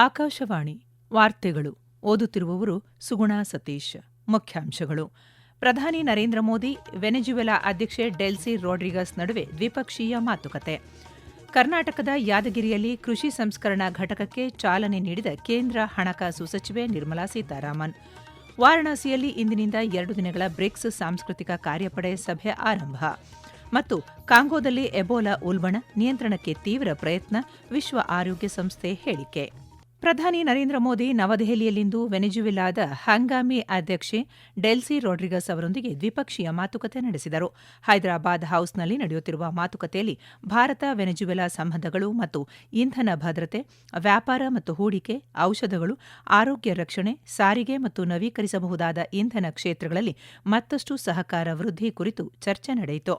ಆಕಾಶವಾಣಿ ವಾರ್ತೆಗಳು ಓದುತ್ತಿರುವವರು ಸುಗುಣಾ ಸತೀಶ್. ಮುಖ್ಯಾಂಶಗಳು. ಪ್ರಧಾನಿ ನರೇಂದ್ರ ಮೋದಿ ವೆನೆಜುವೆಲಾ ಅಧ್ಯಕ್ಷೆ ಡೆಲ್ಸಿ ರೋಡ್ರಿಗಸ್ ನಡುವೆ ದ್ವಿಪಕ್ಷೀಯ ಮಾತುಕತೆ. ಕರ್ನಾಟಕದ ಯಾದಗಿರಿಯಲ್ಲಿ ಕೃಷಿ ಸಂಸ್ಕರಣಾ ಘಟಕಕ್ಕೆ ಚಾಲನೆ ನೀಡಿದ ಕೇಂದ್ರ ಹಣಕಾಸು ಸಚಿವೆ ನಿರ್ಮಲಾ ಸೀತಾರಾಮನ್. ವಾರಣಾಸಿಯಲ್ಲಿ ಇಂದಿನಿಂದ 2 ದಿನಗಳ ಬ್ರಿಕ್ಸ್ ಸಾಂಸ್ಕೃತಿಕ ಕಾರ್ಯಪಡೆ ಸಭೆ ಆರಂಭ. ಮತ್ತು ಕಾಂಗೋದಲ್ಲಿ ಎಬೋಲಾ ಉಲ್ಬಣ ನಿಯಂತ್ರಣಕ್ಕೆ ತೀವ್ರ ಪ್ರಯತ್ನ, ವಿಶ್ವ ಆರೋಗ್ಯ ಸಂಸ್ಥೆ ಹೇಳಿಕೆ. ಪ್ರಧಾನಿ ನರೇಂದ್ರ ಮೋದಿ ನವದೆಹಲಿಯಲ್ಲಿಂದು ವೆನೆಜುವೆಲಾದ ಹಂಗಾಮಿ ಅಧ್ಯಕ್ಷೆ ಡೆಲ್ಸಿ ರೋಡ್ರಿಗಸ್ ಅವರೊಂದಿಗೆ ದ್ವಿಪಕ್ಷೀಯ ಮಾತುಕತೆ ನಡೆಸಿದರು. ಹೈದರಾಬಾದ್ ಹೌಸ್ನಲ್ಲಿ ನಡೆಯುತ್ತಿರುವ ಮಾತುಕತೆಯಲ್ಲಿ ಭಾರತ ವೆನೆಜುವೆಲಾ ಸಂಬಂಧಗಳು ಮತ್ತು ಇಂಧನ ಭದ್ರತೆ, ವ್ಯಾಪಾರ ಮತ್ತು ಹೂಡಿಕೆ, ಔಷಧಗಳು, ಆರೋಗ್ಯ ರಕ್ಷಣೆ, ಸಾರಿಗೆ ಮತ್ತು ನವೀಕರಿಸಬಹುದಾದ ಇಂಧನ ಕ್ಷೇತ್ರಗಳಲ್ಲಿ ಮತ್ತಷ್ಟು ಸಹಕಾರ ವೃದ್ಧಿ ಕುರಿತು ಚರ್ಚೆ ನಡೆಯಿತು.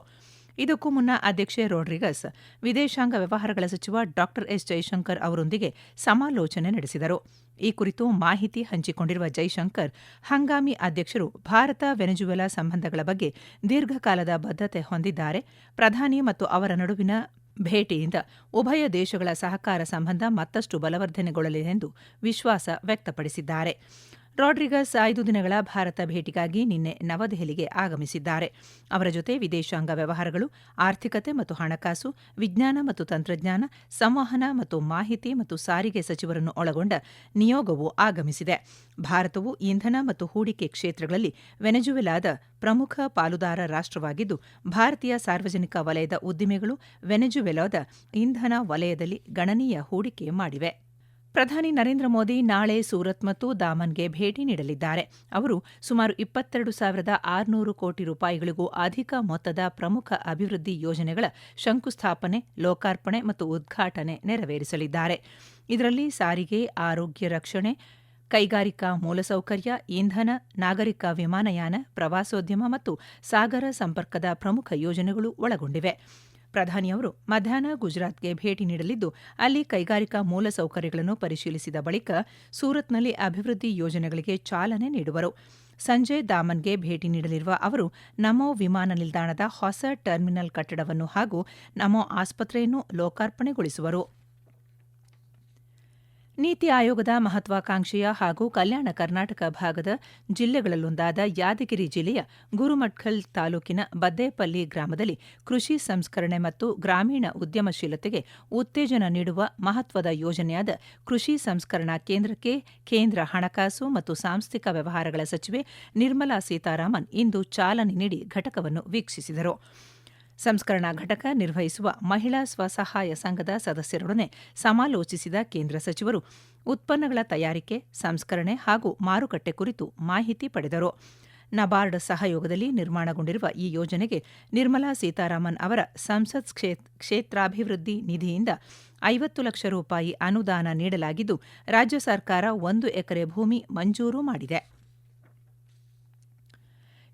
ಇದಕ್ಕೂ ಮುನ್ನ ಅಧ್ಯಕ್ಷೆ ರೋಡ್ರಿಗಸ್ ವಿದೇಶಾಂಗ ವ್ಯವಹಾರಗಳ ಸಚಿವ ಡಾ ಎಸ್ ಜೈಶಂಕರ್ ಅವರೊಂದಿಗೆ ಸಮಾಲೋಚನೆ ನಡೆಸಿದರು. ಈ ಕುರಿತು ಮಾಹಿತಿ ಹಂಚಿಕೊಂಡಿರುವ ಜೈಶಂಕರ್, ಹಂಗಾಮಿ ಅಧ್ಯಕ್ಷರು ಭಾರತ ವೆನೆಜುವೆಲಾ ಸಂಬಂಧಗಳ ಬಗ್ಗೆ ದೀರ್ಘಕಾಲದ ಬದ್ಧತೆ ಹೊಂದಿದ್ದಾರೆ. ಪ್ರಧಾನಿ ಮತ್ತು ಅವರ ನಡುವಿನ ಭೇಟಿಯಿಂದ ಉಭಯ ದೇಶಗಳ ಸಹಕಾರ ಸಂಬಂಧ ಮತ್ತಷ್ಟು ಬಲವರ್ಧನೆಗೊಳ್ಳಲಿದೆ ಎಂದು ವಿಶ್ವಾಸ ವ್ಯಕ್ತಪಡಿಸಿದ್ದಾರೆ. ರೋಡ್ರಿಗಸ್ 5 ದಿನಗಳ ಭಾರತ ಭೇಟಿಗಾಗಿ ನಿನ್ನೆ ನವದೆಹಲಿಗೆ ಆಗಮಿಸಿದ್ದಾರೆ. ಅವರ ಜೊತೆ ವಿದೇಶಾಂಗ ವ್ಯವಹಾರಗಳು, ಆರ್ಥಿಕತೆ ಮತ್ತು ಹಣಕಾಸು, ವಿಜ್ಞಾನ ಮತ್ತು ತಂತ್ರಜ್ಞಾನ, ಸಂವಹನ ಮತ್ತು ಮಾಹಿತಿ ಮತ್ತು ಸಾರಿಗೆ ಸಚಿವರನ್ನು ಒಳಗೊಂಡ ನಿಯೋಗವೂ ಆಗಮಿಸಿದೆ. ಭಾರತವು ಇಂಧನ ಮತ್ತು ಹೂಡಿಕೆ ಕ್ಷೇತ್ರಗಳಲ್ಲಿ ವೆನೆಜುವೆಲಾದ ಪ್ರಮುಖ ಪಾಲುದಾರ ರಾಷ್ಟ್ರವಾಗಿದ್ದು, ಭಾರತೀಯ ಸಾರ್ವಜನಿಕ ವಲಯದ ಉದ್ದಿಮೆಗಳು ವೆನೆಜುವೆಲಾದ ಇಂಧನ ವಲಯದಲ್ಲಿ ಗಣನೀಯ ಹೂಡಿಕೆ ಮಾಡಿವೆ. ಪ್ರಧಾನಿ ನರೇಂದ್ರ ಮೋದಿ ನಾಳೆ ಸೂರತ್ ಮತ್ತು ದಾಮನ್ಗೆ ಭೇಟಿ ನೀಡಲಿದ್ದಾರೆ. ಅವರು ಸುಮಾರು 22,600 ಕೋಟಿ ರೂಪಾಯಿಗಳಿಗೂ ಅಧಿಕ ಮೊತ್ತದ ಪ್ರಮುಖ ಅಭಿವೃದ್ಧಿ ಯೋಜನೆಗಳ ಶಂಕುಸ್ಥಾಪನೆ, ಲೋಕಾರ್ಪಣೆ ಮತ್ತು ಉದ್ಘಾಟನೆ ನೆರವೇರಿಸಲಿದ್ದಾರೆ. ಇದರಲ್ಲಿ ಸಾರಿಗೆ, ಆರೋಗ್ಯ ರಕ್ಷಣೆ, ಕೈಗಾರಿಕಾ ಮೂಲಸೌಕರ್ಯ, ಇಂಧನ, ನಾಗರಿಕ ವಿಮಾನಯಾನ, ಪ್ರವಾಸೋದ್ಯಮ ಮತ್ತು ಸಾಗರ ಸಂಪರ್ಕದ ಪ್ರಮುಖ ಯೋಜನೆಗಳು ಒಳಗೊಂಡಿವೆ. ಪ್ರಧಾನಿಯವರು ಮಧ್ಯಾಹ್ನ ಗುಜರಾತ್ಗೆ ಭೇಟಿ ನೀಡಲಿದ್ದು, ಅಲ್ಲಿ ಕೈಗಾರಿಕಾ ಮೂಲಸೌಕರ್ಯಗಳನ್ನು ಪರಿಶೀಲಿಸಿದ ಬಳಿಕ ಸೂರತ್ನಲ್ಲಿ ಅಭಿವೃದ್ಧಿ ಯೋಜನೆಗಳಿಗೆ ಚಾಲನೆ ನೀಡುವರು. ಸಂಜೆ ದಾಮನ್ಗೆ ಭೇಟಿ ನೀಡಲಿರುವ ಅವರು ನಮೋ ವಿಮಾನ ನಿಲ್ದಾಣದ ಹೊಸ ಟರ್ಮಿನಲ್ ಕಟ್ಟಡವನ್ನು ಹಾಗೂ ನಮೋ ಆಸ್ಪತ್ರೆಯನ್ನು ಲೋಕಾರ್ಪಣೆಗೊಳಿಸುವರು. ನೀತಿ ಆಯೋಗದ ಮಹತ್ವಾಕಾಂಕ್ಷೆಯ ಹಾಗೂ ಕಲ್ಯಾಣ ಕರ್ನಾಟಕ ಭಾಗದ ಜಿಲ್ಲೆಗಳಲ್ಲೊಂದಾದ ಯಾದಗಿರಿ ಜಿಲ್ಲೆಯ ಗುರುಮಠಕಲ್ ತಾಲೂಕಿನ ಬದ್ದೇಪಲ್ಲಿ ಗ್ರಾಮದಲ್ಲಿ ಕೃಷಿ ಸಂಸ್ಕರಣೆ ಮತ್ತು ಗ್ರಾಮೀಣ ಉದ್ಯಮಶೀಲತೆಗೆ ಉತ್ತೇಜನ ನೀಡುವ ಮಹತ್ವದ ಯೋಜನೆಯಾದ ಕೃಷಿ ಸಂಸ್ಕರಣಾ ಕೇಂದ್ರಕ್ಕೆ ಕೇಂದ್ರ ಹಣಕಾಸು ಮತ್ತು ಸಾಂಸ್ಥಿಕ ವ್ಯವಹಾರಗಳ ಸಚಿವೆ ನಿರ್ಮಲಾ ಸೀತಾರಾಮನ್ ಇಂದು ಚಾಲನೆ ನೀಡಿ ಘಟಕವನ್ನು ವೀಕ್ಷಿಸಿದರು. ಸಂಸ್ಕರಣಾ ಘಟಕ ನಿರ್ವಹಿಸುವ ಮಹಿಳಾ ಸ್ವಸಹಾಯ ಸಂಘದ ಸದಸ್ಯರೊಡನೆ ಸಮಾಲೋಚಿಸಿದ ಕೇಂದ್ರ ಸಚಿವರು ಉತ್ಪನ್ನಗಳ ತಯಾರಿಕೆ, ಸಂಸ್ಕರಣೆ ಹಾಗೂ ಮಾರುಕಟ್ಟೆ ಕುರಿತು ಮಾಹಿತಿ ಪಡೆದರು. ನಬಾರ್ಡ್ ಸಹಯೋಗದಲ್ಲಿ ನಿರ್ಮಾಣಗೊಂಡಿರುವ ಈ ಯೋಜನೆಗೆ ನಿರ್ಮಲಾ ಸೀತಾರಾಮನ್ ಅವರ ಸಂಸತ್ ಕ್ಷೇತ್ರಾಭಿವೃದ್ಧಿ ನಿಧಿಯಿಂದ 50 ಲಕ್ಷ ರೂಪಾಯಿ ಅನುದಾನ ನೀಡಲಾಗಿದ್ದು, ರಾಜ್ಯ ಸರ್ಕಾರ 1 ಎಕರೆ ಭೂಮಿ ಮಂಜೂರು ಮಾಡಿದೆ.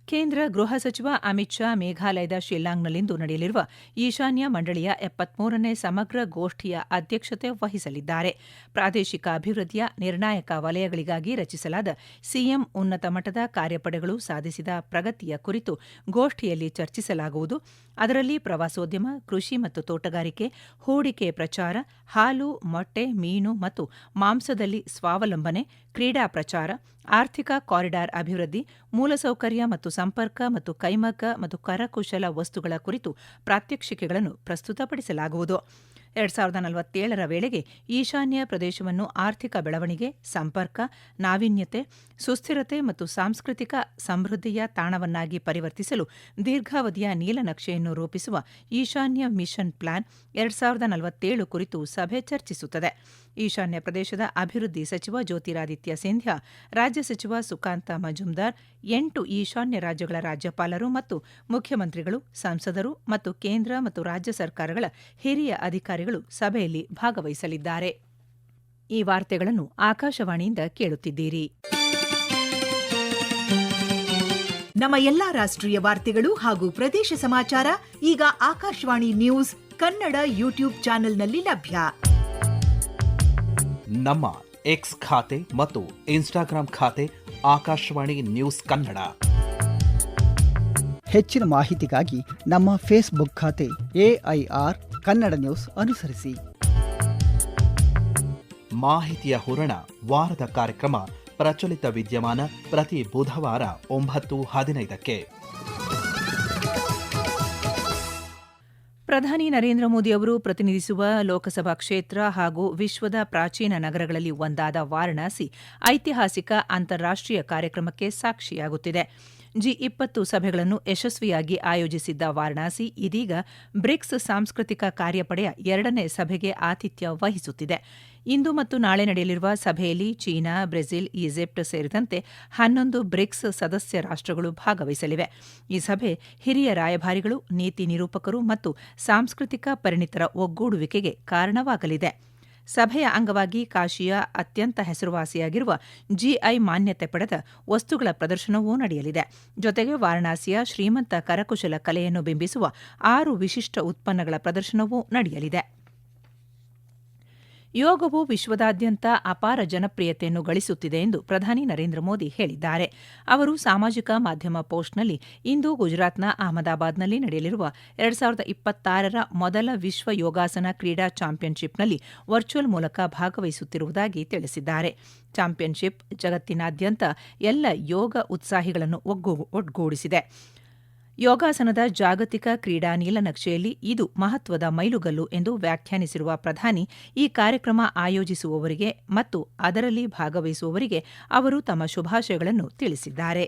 ಕೇಂದ್ರ ಗೃಹ ಸಚಿವ ಅಮಿತ್ ಶಾ ಮೇಘಾಲಯದ ಶಿಲ್ಲಾಂಗ್ನಲ್ಲಿಂದು ನಡೆಯಲಿರುವ ಈಶಾನ್ಯ ಮಂಡಳಿಯ 73ನೇ ಸಮಗ್ರ ಗೋಷ್ಠಿಯ ಅಧ್ಯಕ್ಷತೆ ವಹಿಸಲಿದ್ದಾರೆ. ಪ್ರಾದೇಶಿಕ ಅಭಿವೃದ್ಧಿಯ ನಿರ್ಣಾಯಕ ವಲಯಗಳಿಗಾಗಿ ರಚಿಸಲಾದ ಸಿಎಂ ಉನ್ನತ ಮಟ್ಟದ ಕಾರ್ಯಪಡೆಗಳು ಸಾಧಿಸಿದ ಪ್ರಗತಿಯ ಕುರಿತು ಗೋಷ್ಠಿಯಲ್ಲಿ ಚರ್ಚಿಸಲಾಗುವುದು. ಅದರಲ್ಲಿ ಪ್ರವಾಸೋದ್ಯಮ, ಕೃಷಿ ಮತ್ತು ತೋಟಗಾರಿಕೆ, ಹೂಡಿಕೆ ಪ್ರಚಾರ, ಹಾಲು, ಮೊಟ್ಟೆ, ಮೀನು ಮತ್ತು ಮಾಂಸದಲ್ಲಿ ಸ್ವಾವಲಂಬನೆ, ಕ್ರೀಡಾ ಪ್ರಚಾರ, ಆರ್ಥಿಕ ಕಾರಿಡಾರ್ ಅಭಿವೃದ್ಧಿ, ಮೂಲಸೌಕರ್ಯ ಮತ್ತು ಸಂಪರ್ಕ ಮತ್ತು ಕೈಮಗ್ಗ ಮತ್ತು ಕರಕುಶಲ ವಸ್ತುಗಳ ಕುರಿತು ಪ್ರಾತ್ಯಕ್ಷಿಕೆಗಳನ್ನು ಪ್ರಸ್ತುತಪಡಿಸಲಾಗುವುದು. 2047ರ ವೇಳೆಗೆ ಈಶಾನ್ಯ ಪ್ರದೇಶವನ್ನು ಆರ್ಥಿಕ ಬೆಳವಣಿಗೆ, ಸಂಪರ್ಕ, ನಾವೀನ್ಯತೆ, ಸುಸ್ಥಿರತೆ ಮತ್ತು ಸಾಂಸ್ಕೃತಿಕ ಸಮೃದ್ಧಿಯ ತಾಣವನ್ನಾಗಿ ಪರಿವರ್ತಿಸಲು ದೀರ್ಘಾವಧಿಯ ನೀಲನಕ್ಷೆಯನ್ನು ರೂಪಿಸುವ ಈಶಾನ್ಯ ಮಿಷನ್ ಪ್ಲಾನ್ 2047 ಕುರಿತು ಸಭೆ ಚರ್ಚಿಸುತ್ತದೆ. ಈಶಾನ್ಯ ಪ್ರದೇಶದ ಅಭಿವೃದ್ಧಿ ಸಚಿವ ಜ್ಯೋತಿರಾದಿತ್ಯ ಸಿಂಧ್ಯಾ, ರಾಜ್ಯ ಸಚಿವ ಸುಕಾಂತ ಮಜುಮ್ದಾರ್, 8 ಈಶಾನ್ಯ ರಾಜ್ಯಗಳ ರಾಜ್ಯಪಾಲರು ಮತ್ತು ಮುಖ್ಯಮಂತ್ರಿಗಳು, ಸಂಸದರು ಮತ್ತು ಕೇಂದ್ರ ಮತ್ತು ರಾಜ್ಯ ಸರ್ಕಾರಗಳ ಹಿರಿಯ ಅಧಿಕಾರಿಗಳು ಸಭೆಯಲ್ಲಿ ಭಾಗವಹಿಸಲಿದ್ದಾರೆ. ಈ ವಾರ್ತೆಗಳನ್ನು ಆಕಾಶವಾಣಿಯಿಂದ ಕೇಳುತ್ತಿದ್ದೀರಿ. ನಮ್ಮ ಎಲ್ಲಾ ರಾಷ್ಟ್ರೀಯ ವಾರ್ತೆಗಳು ಹಾಗೂ ಪ್ರದೇಶ ಸಮಾಚಾರ ಈಗ ಆಕಾಶವಾಣಿ ನ್ಯೂಸ್ ಕನ್ನಡ ಯೂಟ್ಯೂಬ್ ಚಾನೆಲ್ನಲ್ಲಿ ಲಭ್ಯ. ನಮ್ಮ ಎಕ್ಸ್ ಖಾತೆ ಮತ್ತು ಇನ್ಸ್ಟಾಗ್ರಾಂ ಖಾತೆ ಆಕಾಶವಾಣಿ ನ್ಯೂಸ್ ಕನ್ನಡ. ಹೆಚ್ಚಿನ ಮಾಹಿತಿಗಾಗಿ ನಮ್ಮ ಫೇಸ್ಬುಕ್ ಖಾತೆ AIR ಕನ್ನಡ ನ್ಯೂಸ್ ಅನುಸರಿಸಿ. ಮಾಹಿತಿಯ ಹೂರಣ ವಾರದ ಕಾರ್ಯಕ್ರಮ ಪ್ರಚಲಿತ ವಿದ್ಯಮಾನ ಪ್ರತಿ ಬುಧವಾರ 9:15ಕ್ಕೆ. ಪ್ರಧಾನಿ ನರೇಂದ್ರ ಮೋದಿ ಅವರು ಪ್ರತಿನಿಧಿಸುವ ಲೋಕಸಭಾ ಕ್ಷೇತ್ರ ಹಾಗೂ ವಿಶ್ವದ ಪ್ರಾಚೀನ ನಗರಗಳಲ್ಲಿ ಒಂದಾದ ವಾರಣಾಸಿ ಐತಿಹಾಸಿಕ ಅಂತಾರಾಷ್ಟೀಯ ಕಾರ್ಯಕ್ರಮಕ್ಕೆ ಸಾಕ್ಷಿಯಾಗುತ್ತಿದೆ. G20 ಸಭೆಗಳನ್ನು ಯಶಸ್ವಿಯಾಗಿ ಆಯೋಜಿಸಿದ್ದ ವಾರಣಾಸಿ ಇದೀಗ ಬ್ರಿಕ್ಸ್ ಸಾಂಸ್ಕೃತಿಕ ಕಾರ್ಯಪಡೆಯ 2ನೇ ಸಭೆಗೆ ಆತಿಥ್ಯ ವಹಿಸುತ್ತಿದೆ. ಇಂದು ಮತ್ತು ನಾಳೆ ನಡೆಯಲಿರುವ ಸಭೆಯಲ್ಲಿ ಚೀನಾ, ಬ್ರೆಜಿಲ್, ಈಜಿಪ್ಟ್ ಸೇರಿದಂತೆ 11 ಬ್ರಿಕ್ಸ್ ಸದಸ್ಯ ರಾಷ್ಟ್ರಗಳು ಭಾಗವಹಿಸಲಿವೆ. ಈ ಸಭೆ ಹಿರಿಯ ರಾಯಭಾರಿಗಳು, ನೀತಿ ನಿರೂಪಕರು ಮತ್ತು ಸಾಂಸ್ಕೃತಿಕ ಪರಿಣಿತರ ಒಗ್ಗೂಡುವಿಕೆಗೆ ಕಾರಣವಾಗಲಿದೆ. ಸಭೆಯ ಅಂಗವಾಗಿ ಕಾಶಿಯ ಅತ್ಯಂತ ಹೆಸರುವಾಸಿಯಾಗಿರುವ ಜಿಐ ಮಾನ್ಯತೆ ಪಡೆದ ವಸ್ತುಗಳ ಪ್ರದರ್ಶನವೂ ನಡೆಯಲಿದೆ. ಜೊತೆಗೆ ವಾರಣಾಸಿಯ ಶ್ರೀಮಂತ ಕರಕುಶಲ ಕಲೆಯನ್ನು ಬಿಂಬಿಸುವ 6 ವಿಶಿಷ್ಟ ಉತ್ಪನ್ನಗಳ ಪ್ರದರ್ಶನವೂ ನಡೆಯಲಿದೆ. ಯೋಗವು ವಿಶ್ವದಾದ್ಯಂತ ಅಪಾರ ಜನಪ್ರಿಯತೆಯನ್ನು ಗಳಿಸುತ್ತಿದೆ ಎಂದು ಪ್ರಧಾನಿ ನರೇಂದ್ರ ಮೋದಿ ಹೇಳಿದ್ದಾರೆ. ಅವರು ಸಾಮಾಜಿಕ ಮಾಧ್ಯಮ ಪೋಸ್ಟ್ನಲ್ಲಿ ಇಂದು ಗುಜರಾತ್ನ ಅಹಮದಾಬಾದ್ನಲ್ಲಿ ನಡೆಯಲಿರುವ 2026ರ ಮೊದಲ ವಿಶ್ವ ಯೋಗಾಸನ ಕ್ರೀಡಾ ಚಾಂಪಿಯನ್ಶಿಪ್ನಲ್ಲಿ ವರ್ಚುವಲ್ ಮೂಲಕ ಭಾಗವಹಿಸುತ್ತಿರುವುದಾಗಿ ತಿಳಿಸಿದ್ದಾರೆ. ಚಾಂಪಿಯನ್ಶಿಪ್ ಜಗತ್ತಿನಾದ್ಯಂತ ಎಲ್ಲ ಯೋಗ ಉತ್ಸಾಹಿಗಳನ್ನು ಒಗ್ಗೂಡಿಸಿದೆ. ಯೋಗಾಸನದ ಜಾಗತಿಕ ಕ್ರೀಡಾ ನೀಲನಕ್ಷೆಯಲ್ಲಿ ಇದು ಮಹತ್ವದ ಮೈಲುಗಲ್ಲು ಎಂದು ವ್ಯಾಖ್ಯಾನಿಸಿರುವ ಪ್ರಧಾನಿ, ಈ ಕಾರ್ಯಕ್ರಮ ಆಯೋಜಿಸುವವರಿಗೆ ಮತ್ತು ಅದರಲ್ಲಿ ಭಾಗವಹಿಸುವವರಿಗೆ ಅವರು ತಮ್ಮ ಶುಭಾಶಯಗಳನ್ನು ತಿಳಿಸಿದ್ದಾರೆ.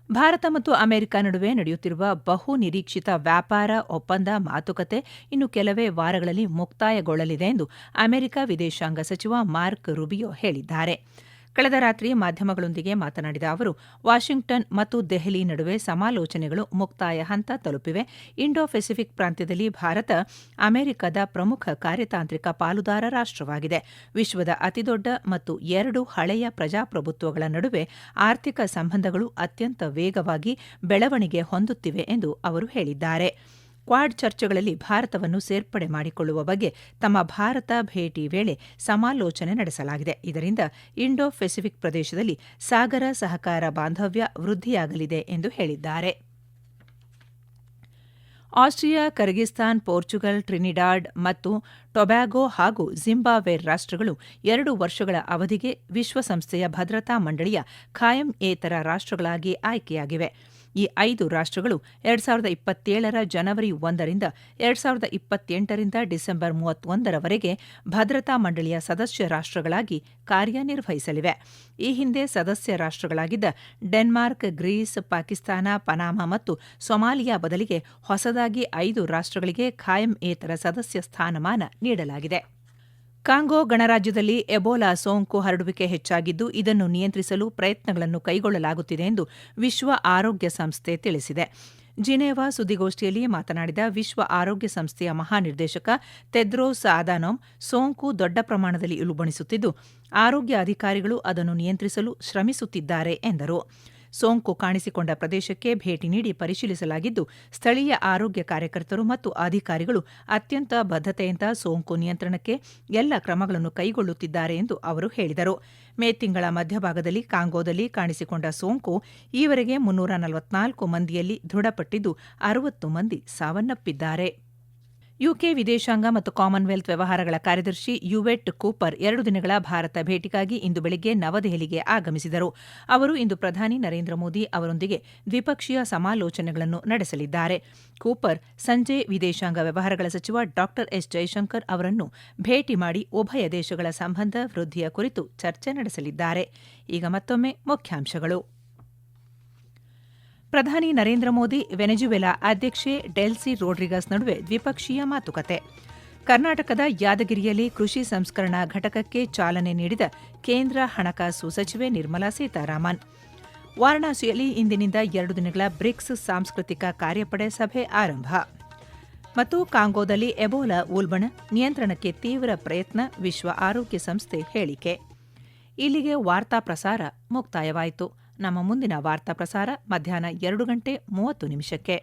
ಭಾರತ ಮತ್ತು ಅಮೆರಿಕ ನಡುವೆ ನಡೆಯುತ್ತಿರುವ ಬಹು ನಿರೀಕ್ಷಿತ ವ್ಯಾಪಾರ ಒಪ್ಪಂದ ಮಾತುಕತೆ ಇನ್ನು ಕೆಲವೇ ವಾರಗಳಲ್ಲಿ ಮುಕ್ತಾಯಗೊಳ್ಳಲಿದೆ ಎಂದು ಅಮೆರಿಕ ವಿದೇಶಾಂಗ ಸಚಿವ ಮಾರ್ಕ್ ರುಬಿಯೋ ಹೇಳಿದ್ದಾರೆ. ಕಳೆದ ರಾತ್ರಿ ಮಾಧ್ಯಮಗಳೊಂದಿಗೆ ಮಾತನಾಡಿದ ಅವರು, ವಾಷಿಂಗ್ಟನ್ ಮತ್ತು ದೆಹಲಿ ನಡುವೆ ಸಮಾಲೋಚನೆಗಳು ಮುಕ್ತಾಯ ಹಂತ ತಲುಪಿವೆ. ಇಂಡೋ ಪೆಸಿಫಿಕ್ ಪ್ರಾಂತ್ಯದಲ್ಲಿ ಭಾರತ ಅಮೆರಿಕದ ಪ್ರಮುಖ ಕಾರ್ಯತಾಂತ್ರಿಕ ಪಾಲುದಾರ ರಾಷ್ಟ್ರವಾಗಿದೆ. ವಿಶ್ವದ ಅತಿದೊಡ್ಡ ಮತ್ತು 2 ಹಳೆಯ ಪ್ರಜಾಪ್ರಭುತ್ವಗಳ ನಡುವೆ ಆರ್ಥಿಕ ಸಂಬಂಧಗಳು ಅತ್ಯಂತ ವೇಗವಾಗಿ ಬೆಳವಣಿಗೆ ಹೊಂದುತ್ತಿವೆ ಎಂದು ಅವರು ಹೇಳಿದ್ದಾರೆ. ಕ್ವಾಡ್ ಚರ್ಚೆಗಳಲ್ಲಿ ಭಾರತವನ್ನು ಸೇರ್ಪಡೆ ಮಾಡಿಕೊಳ್ಳುವ ಬಗ್ಗೆ ತಮ್ಮ ಭಾರತ ಭೇಟಿ ವೇಳೆ ಸಮಾಲೋಚನೆ ನಡೆಸಲಾಗಿದೆ. ಇದರಿಂದ ಇಂಡೋ ಪೆಸಿಫಿಕ್ ಪ್ರದೇಶದಲ್ಲಿ ಸಾಗರ ಸಹಕಾರ ಬಾಂಧವ್ಯ ವೃದ್ಧಿಯಾಗಲಿದೆ ಎಂದು ಹೇಳಿದ್ದಾರೆ. ಆಸ್ಟ್ರಿಯಾ, ಕರ್ಗಿಸ್ತಾನ್, ಪೋರ್ಚುಗಲ್, ಟ್ರಿನಿಡಾಡ್ ಮತ್ತು ಟೊಬ್ಯಾಗೊ ಹಾಗೂ ಜಿಂಬಾಬ್ವೆ ರಾಷ್ಟ್ರಗಳು 2 ವರ್ಷಗಳ ಅವಧಿಗೆ ವಿಶ್ವಸಂಸ್ಥೆಯ ಭದ್ರತಾ ಮಂಡಳಿಯ ಖಾಯಂ-ಏತರ ರಾಷ್ಟ್ರಗಳಾಗಿ ಆಯ್ಕೆಯಾಗಿವೆ. ಈ 5 ರಾಷ್ಟ್ರಗಳು 2027ರ ಜನವರಿ 1ರಿಂದ 2028ರಿಂದ ಡಿಸೆಂಬರ್ 31ರವರೆಗೆ ಭದ್ರತಾ ಮಂಡಳಿಯ ಸದಸ್ಯ ರಾಷ್ಟ್ರಗಳಾಗಿ ಕಾರ್ಯನಿರ್ವಹಿಸಲಿವೆ. ಈ ಹಿಂದೆ ಸದಸ್ಯ ರಾಷ್ಟ್ರಗಳಾಗಿದ್ದ ಡೆನ್ಮಾರ್ಕ್, ಗ್ರೀಸ್, ಪಾಕಿಸ್ತಾನ, ಪನಾಮ ಮತ್ತು ಸೊಮಾಲಿಯಾ ಬದಲಿಗೆ ಹೊಸದಾಗಿ 5 ರಾಷ್ಟ್ರಗಳಿಗೆ ಖಾಯಂ-ಏತರ ಸದಸ್ಯ ಸ್ಥಾನಮಾನ ನೀಡಲಾಗಿದೆ. ಕಾಂಗೋ ಗಣರಾಜ್ಯದಲ್ಲಿ ಎಬೋಲಾ ಸೋಂಕು ಹರಡುವಿಕೆ ಹೆಚ್ಚಾಗಿದ್ದು, ಇದನ್ನು ನಿಯಂತ್ರಿಸಲು ಪ್ರಯತ್ನಗಳನ್ನು ಕೈಗೊಳ್ಳಲಾಗುತ್ತಿದೆ ಎಂದು ವಿಶ್ವ ಆರೋಗ್ಯ ಸಂಸ್ಥೆ ತಿಳಿಸಿದೆ. ಜಿನೇವಾ ಸುದ್ದಿಗೋಷ್ಠಿಯಲ್ಲಿ ಮಾತನಾಡಿದ ವಿಶ್ವ ಆರೋಗ್ಯ ಸಂಸ್ಥೆಯ ಮಹಾನಿರ್ದೇಶಕ ತೆದ್ರೋಸ್ ಅಧಾನೋಮ್, ಸೋಂಕು ದೊಡ್ಡ ಪ್ರಮಾಣದಲ್ಲಿ ಇಳುಬಣಿಸುತ್ತಿದ್ದು, ಆರೋಗ್ಯ ಅಧಿಕಾರಿಗಳು ಅದನ್ನು ನಿಯಂತ್ರಿಸಲು ಶ್ರಮಿಸುತ್ತಿದ್ದಾರೆ ಎಂದರು. ಸೋಂಕು ಕಾಣಿಸಿಕೊಂಡ ಪ್ರದೇಶಕ್ಕೆ ಭೇಟಿ ನೀಡಿ ಪರಿಶೀಲಿಸಲಾಗಿದ್ದು, ಸ್ಥಳೀಯ ಆರೋಗ್ಯ ಕಾರ್ಯಕರ್ತರು ಮತ್ತು ಅಧಿಕಾರಿಗಳು ಅತ್ಯಂತ ಬದ್ಧತೆಯಿಂದ ಸೋಂಕು ನಿಯಂತ್ರಣಕ್ಕೆ ಎಲ್ಲ ಕ್ರಮಗಳನ್ನು ಕೈಗೊಳ್ಳುತ್ತಿದ್ದಾರೆ ಎಂದು ಅವರು ಹೇಳಿದರು. ಮೇ ತಿಂಗಳ ಮಧ್ಯಭಾಗದಲ್ಲಿ ಕಾಂಗೋದಲ್ಲಿ ಕಾಣಿಸಿಕೊಂಡ ಸೋಂಕು ಈವರೆಗೆ 344 ಮಂದಿಯಲ್ಲಿ ದೃಢಪಟ್ಟಿದ್ದು, 60 ಮಂದಿ ಸಾವನ್ನಪ್ಪಿದ್ದಾರೆ. ಯುಕೆ ವಿದೇಶಾಂಗ ಮತ್ತು ಕಾಮನ್ವೆಲ್ತ್ ವ್ಯವಹಾರಗಳ ಕಾರ್ಯದರ್ಶಿ ಯುವೆಟ್ ಕೂಪರ್ 2 ದಿನಗಳ ಭಾರತ ಭೇಟಿಗಾಗಿ ಇಂದು ಬೆಳಗ್ಗೆ ನವದೆಹಲಿಗೆ ಆಗಮಿಸಿದರು. ಅವರು ಇಂದು ಪ್ರಧಾನಿ ನರೇಂದ್ರ ಮೋದಿ ಅವರೊಂದಿಗೆ ದ್ವಿಪಕ್ಷೀಯ ಸಮಾಲೋಚನೆಗಳನ್ನು ನಡೆಸಲಿದ್ದಾರೆ. ಕೂಪರ್ ಸಂಜೆ ವಿದೇಶಾಂಗ ವ್ಯವಹಾರಗಳ ಸಚಿವ ಡಾ ಎಸ್ ಜೈಶಂಕರ್ ಅವರನ್ನು ಭೇಟಿ ಮಾಡಿ ಉಭಯ ದೇಶಗಳ ಸಂಬಂಧ ವೃದ್ಧಿಯ ಕುರಿತು ಚರ್ಚೆ ನಡೆಸಲಿದ್ದಾರೆ. ಈಗ ಮತ್ತೊಮ್ಮೆ ಮುಖ್ಯಾಂಶಗಳು. ಪ್ರಧಾನಿ ನರೇಂದ್ರ ಮೋದಿ ವೆನೆಜುವೆಲಾ ಅಧ್ಯಕ್ಷೆ ಡೆಲ್ಸಿ ರೋಡ್ರಿಗಸ್ ನಡುವೆ ದ್ವಿಪಕ್ಷೀಯ ಮಾತುಕತೆ. ಕರ್ನಾಟಕದ ಯಾದಗಿರಿಯಲ್ಲಿ ಕೃಷಿ ಸಂಸ್ಕರಣಾ ಘಟಕಕ್ಕೆ ಚಾಲನೆ ನೀಡಿದ ಕೇಂದ್ರ ಹಣಕಾಸು ಸಚಿವೆ ನಿರ್ಮಲಾ ಸೀತಾರಾಮನ್. ವಾರಣಾಸಿಯಲ್ಲಿ ಇಂದಿನಿಂದ 2 ದಿನಗಳ ಬ್ರಿಕ್ಸ್ ಸಾಂಸ್ಕೃತಿಕ ಕಾರ್ಯಪಡೆ ಸಭೆ ಆರಂಭ. ಮತ್ತು ಕಾಂಗೋದಲ್ಲಿ ಎಬೋಲಾ ಉಲ್ಬಣ ನಿಯಂತ್ರಣಕ್ಕೆ ತೀವ್ರ ಪ್ರಯತ್ನ, ವಿಶ್ವ ಆರೋಗ್ಯ ಸಂಸ್ಥೆ ಹೇಳಿಕೆ. ಇಲ್ಲಿಗೆ ವಾರ್ತಾ ಪ್ರಸಾರ ಮುಕ್ತಾಯವಾಯಿತು. ನಮ್ಮ ಮುಂದಿನ ವಾರ್ತಾ ಪ್ರಸಾರ ಮಧ್ಯಾಹ್ನ 2:30 ನಿಮಿಷಕ್ಕೆ.